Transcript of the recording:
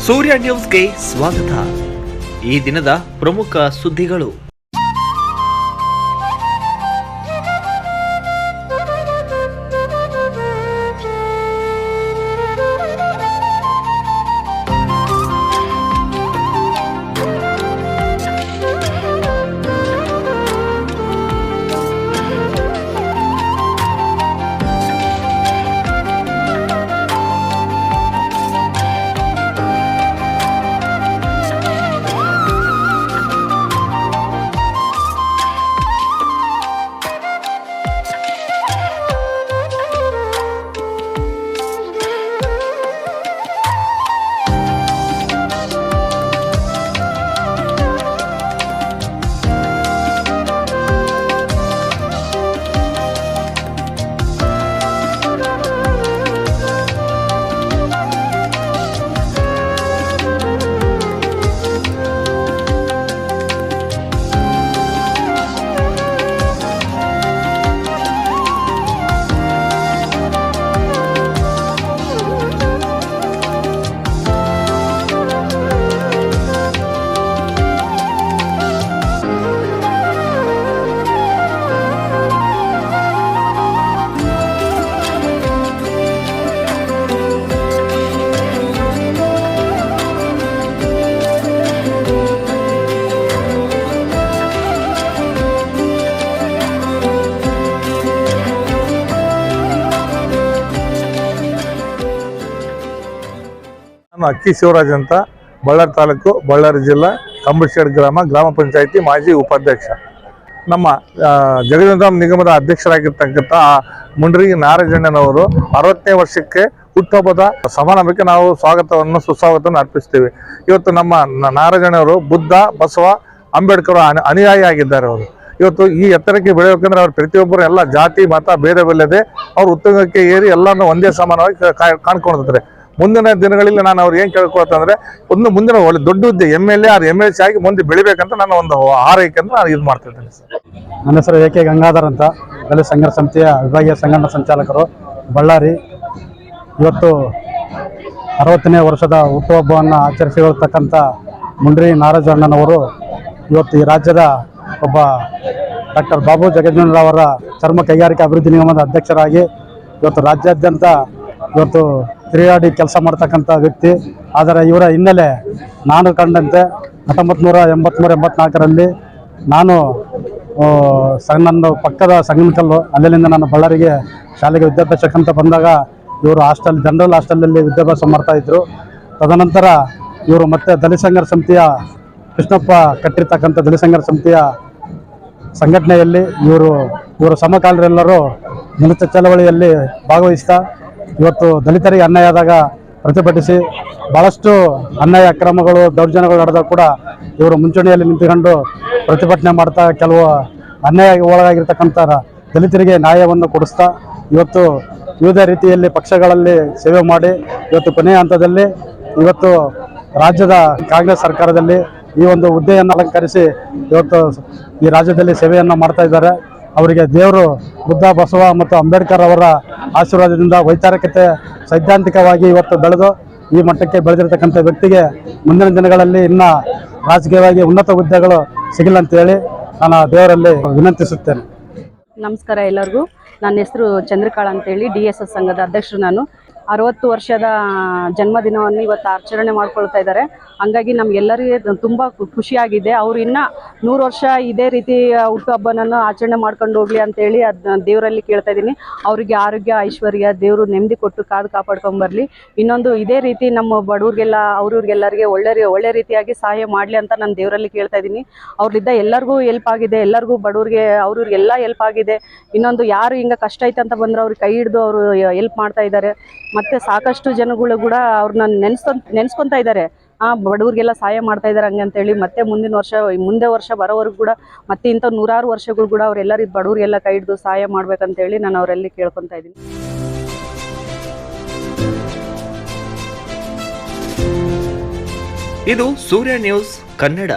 ಸೂರ್ಯ ನ್ಯೂಸ್ಗೆ ಸ್ವಾಗತ. ಈ ದಿನದ ಪ್ರಮುಖ ಸುದ್ದಿಗಳು. ಅಕ್ಕಿ ಶಿವರಾಜ್ ಅಂತ ಬಳ್ಳಾರಿ ತಾಲೂಕು ಬಳ್ಳಾರಿ ಜಿಲ್ಲಾ ಕಂಬಳಶೇಡ್ ಗ್ರಾಮ ಪಂಚಾಯಿತಿ ಮಾಜಿ ಉಪಾಧ್ಯಕ್ಷ. ನಮ್ಮ ಜಗಜೀವನ ನಿಗಮದ ಅಧ್ಯಕ್ಷರಾಗಿರ್ತಕ್ಕಂಥ ಮುಂಡ್ರಿ ನಾರಾಯಣನವರು 60ನೇ ವರ್ಷಕ್ಕೆ ಹುಟ್ಟುಹಬ್ಬದ ಸಮಾರಂಭಕ್ಕೆ ನಾವು ಸುಸ್ವಾಗತವನ್ನು ಅರ್ಪಿಸ್ತೀವಿ. ಇವತ್ತು ನಮ್ಮ ನಾರಾಯಣವರು ಬುದ್ಧ, ಬಸವ, ಅಂಬೇಡ್ಕರ್ ಅನುಯಾಯಿ ಆಗಿದ್ದಾರೆ. ಅವರು ಇವತ್ತು ಈ ಎತ್ತರಕ್ಕೆ ಬೆಳೆಯಬೇಕಂದ್ರೆ ಅವ್ರು ಪ್ರತಿಯೊಬ್ಬರು ಎಲ್ಲ ಜಾತಿ ಮತ ಭೇದವಿಲ್ಲದೆ ಅವ್ರು ಉತ್ತುಂಗಕ್ಕೆ ಏರಿ ಎಲ್ಲಾನು ಒಂದೇ ಸಮಾನವಾಗಿ ಕಾಣ್ಕೊಂಡಿರ್ತಾರೆ. ಮುಂದಿನ ದಿನಗಳಲ್ಲಿ ನಾನು ಅವ್ರು ಏನು ಕೇಳ್ಕೊಳ್ತಂದ್ರೆ ಮುಂದಿನ ಒಳ್ಳೆ ದೊಡ್ಡ ಹುದ್ದೆ MLA ಆರ್ MLC ಆಗಿ ಮುಂದೆ ಬೆಳಿಬೇಕಂತ ನಾನು ಒಂದು ಆರೈಕೆ ಅಂತ ನಾನು ಇದು ಮಾಡ್ತಿದ್ದೇನೆ ಸರ್. ನನ್ನ ಹೆಸರು AK ಗಂಗಾಧರ್ ಅಂತ, ದಲಿತ ಸಂಘರ್ಷ ಸಮಿತಿಯ ವಿಭಾಗೀಯ ಸಂಘಟನಾ ಸಂಚಾಲಕರು, ಬಳ್ಳಾರಿ. ಇವತ್ತು 60ನೇ ವರ್ಷದ ಹುಟ್ಟುಹಬ್ಬವನ್ನು ಆಚರಿಸಿಕೊಳ್ತಕ್ಕಂಥ ಮುಂಡ್ರಿ ನಾರಾಯಣನವರು ಇವತ್ತು ಈ ರಾಜ್ಯದ ಒಬ್ಬ ಡಾಕ್ಟರ್ ಬಾಬು ಜಗಜೀವನರಾವ್ ಚರ್ಮ ಕೈಗಾರಿಕಾ ಅಭಿವೃದ್ಧಿ ನಿಗಮದ ಅಧ್ಯಕ್ಷರಾಗಿ ಇವತ್ತು ರಾಜ್ಯಾದ್ಯಂತ ಇವತ್ತು ತಿರುಗಾಡಿ ಕೆಲಸ ಮಾಡ್ತಕ್ಕಂಥ ವ್ಯಕ್ತಿ. ಆದರೆ ಇವರ ಹಿನ್ನೆಲೆ ನಾನು ಕಂಡಂತೆ 1983-84ರಲ್ಲಿ ನಾನು ನನ್ನ ಪಕ್ಕದ ಸಂಗನಕಲ್ಲು ಅಲ್ಲಿಂದ ನಾನು ಬಳ್ಳಾರಿಗೆ ಶಾಲೆಗೆ ವಿದ್ಯಾಭ್ಯಾಸಕ್ಕಂತ ಬಂದಾಗ ಇವರು ಜನರಲ್ ಹಾಸ್ಟೆಲಲ್ಲಿ ವಿದ್ಯಾಭ್ಯಾಸ ಮಾಡ್ತಾಯಿದ್ರು. ತದನಂತರ ಇವರು ಮತ್ತೆ ದಲಿತ ಸಂಘರ್ಷ ಸಮಿತಿಯ ಕೃಷ್ಣಪ್ಪ ಕಟ್ಟಿರ್ತಕ್ಕಂಥ ದಲಿತ ಸಂಘರ್ಷ ಸಮಿತಿಯ ಸಂಘಟನೆಯಲ್ಲಿ ಇವರು ಸಮಕಾಲರೆಲ್ಲರೂ ದಲಿತ ಚಳವಳಿಯಲ್ಲಿ ಭಾಗವಹಿಸ್ತಾ ಇವತ್ತು ದಲಿತರಿಗೆ ಅನ್ಯಾಯ ಆದಾಗ ಪ್ರತಿಭಟಿಸಿ ಭಾಳಷ್ಟು ಅನ್ಯಾಯ ಅಕ್ರಮಗಳು ದೌರ್ಜನ್ಯಗಳು ನಡೆದಾಗ ಕೂಡ ಇವರು ಮುಂಚೂಣಿಯಲ್ಲಿ ನಿಂತುಕೊಂಡು ಪ್ರತಿಭಟನೆ ಮಾಡ್ತಾ ಕೆಲವು ಅನ್ಯಾಯ ಒಳಗಾಗಿರ್ತಕ್ಕಂಥ ದಲಿತರಿಗೆ ನ್ಯಾಯವನ್ನು ಕೊಡಿಸ್ತಾ ಇವತ್ತು ವಿವಿಧ ರೀತಿಯಲ್ಲಿ ಪಕ್ಷಗಳಲ್ಲಿ ಸೇವೆ ಮಾಡಿ ಇವತ್ತು ಕೊನೆಯ ಹಂತದಲ್ಲಿ ಇವತ್ತು ರಾಜ್ಯದ ಕಾಂಗ್ರೆಸ್ ಸರ್ಕಾರದಲ್ಲಿ ಈ ಒಂದು ಹುದ್ದೆಯನ್ನು ಅಲಂಕರಿಸಿ ಇವತ್ತು ಈ ರಾಜ್ಯದಲ್ಲಿ ಸೇವೆಯನ್ನು ಮಾಡ್ತಾ ಇದ್ದಾರೆ. ಅವರಿಗೆ ದೇವರು ಬುದ್ಧ, ಬಸವ ಮತ್ತು ಅಂಬೇಡ್ಕರ್ ಅವರ ಆಶೀರ್ವಾದದಿಂದ ವೈಚಾರಿಕತೆ ಸೈದ್ಧಾಂತಿಕವಾಗಿ ಇವತ್ತು ಬೆಳೆದು ಈ ಮಟ್ಟಕ್ಕೆ ಬೆಳೆದಿರ್ತಕ್ಕಂಥ ವ್ಯಕ್ತಿಗೆ ಮುಂದಿನ ದಿನಗಳಲ್ಲಿ ಇನ್ನೂ ರಾಜಕೀಯವಾಗಿ ಉನ್ನತ ಹುದ್ದೆಗಳು ಸಿಗಲಂತೇಳಿ ನಾನು ದೇವರಲ್ಲಿ ವಿನಂತಿಸುತ್ತೇನೆ. ನಮಸ್ಕಾರ ಎಲ್ಲರಿಗೂ. ನನ್ನ ಹೆಸರು ಚಂದ್ರಕಾಳ ಅಂತೇಳಿ DSS ಸಂಘದ ಅಧ್ಯಕ್ಷರು. ನಾನು 60 ವರ್ಷದ ಜನ್ಮದಿನವನ್ನು ಇವತ್ತು ಆಚರಣೆ ಮಾಡ್ಕೊಳ್ತಾ ಇದ್ದಾರೆ. ಹಂಗಾಗಿ ನಮಗೆಲ್ಲರಿಗೆ ತುಂಬ ಖುಷಿಯಾಗಿದೆ. ಅವರು ಇನ್ನೂ 100 ವರ್ಷ ಇದೇ ರೀತಿ ಹುಟ್ಟುಹಬ್ಬನನ್ನು ಆಚರಣೆ ಮಾಡ್ಕೊಂಡು ಹೋಗಲಿ ಅಂತೇಳಿ ದೇವರಲ್ಲಿ ಕೇಳ್ತಾ ಇದ್ದೀನಿ. ಅವರಿಗೆ ಆರೋಗ್ಯ, ಐಶ್ವರ್ಯ ದೇವರು ನೆಮ್ಮದಿ ಕೊಟ್ಟು ಕಾಪಾಡ್ಕೊಂಬರಲಿ. ಇನ್ನೊಂದು ಇದೇ ರೀತಿ ನಮ್ಮ ಬಡವ್ರಿಗೆಲ್ಲ ಅವ್ರಿಗೆಲ್ಲರಿಗೆ ಒಳ್ಳೆ ರೀತಿಯಾಗಿ ಸಹಾಯ ಮಾಡಲಿ ಅಂತ ನಾನು ದೇವರಲ್ಲಿ ಕೇಳ್ತಾ ಇದ್ದೀನಿ. ಅವ್ರಿಂದ ಎಲ್ಲರಿಗೂ ಹೆಲ್ಪ್ ಆಗಿದೆ, ಎಲ್ಲರಿಗೂ ಬಡವ್ರಿಗೆ ಅವ್ರಿಗೆಲ್ಲ ಹೆಲ್ಪ್ ಆಗಿದೆ. ಇನ್ನೊಂದು ಯಾರು ಹಿಂಗೆ ಕಷ್ಟ ಐತೆ ಅಂತ ಬಂದರೆ ಅವ್ರಿಗೆ ಕೈ ಹಿಡಿದು ಅವರು ಹೆಲ್ಪ್ ಮಾಡ್ತಾ ಇದ್ದಾರೆ. ಮತ್ತು ಸಾಕಷ್ಟು ಜನಗಳು ಕೂಡ ಅವ್ರನ್ನ ನೆನೆಸ್ಕೊತಾ ಇದ್ದಾರೆ. ಬಡವರಿಗೆಲ್ಲ ಸಹಾಯ ಮಾಡ್ತಾ ಇದ್ದಾರೆ ಹಂಗೆ ಅಂತೇಳಿ. ಮತ್ತೆ ಮುಂದೆ ವರ್ಷ ಬರೋವರೆಗೂ ಕೂಡ ಮತ್ತೆ ಇಂಥ 100 ವರ್ಷಗಳು ಕೂಡ ಅವರೆಲ್ಲರಿಗೂ ಬಡವರಿಗೆಲ್ಲ ಕೈ ಹಿಡಿದು ಸಹಾಯ ಮಾಡ್ಬೇಕಂತೇಳಿ ನಾನು ಅವರಲ್ಲಿ ಕೇಳ್ಕೊತಾ ಇದ್ದೀನಿ. ಇದು ಸೂರ್ಯ ನ್ಯೂಸ್ ಕನ್ನಡ.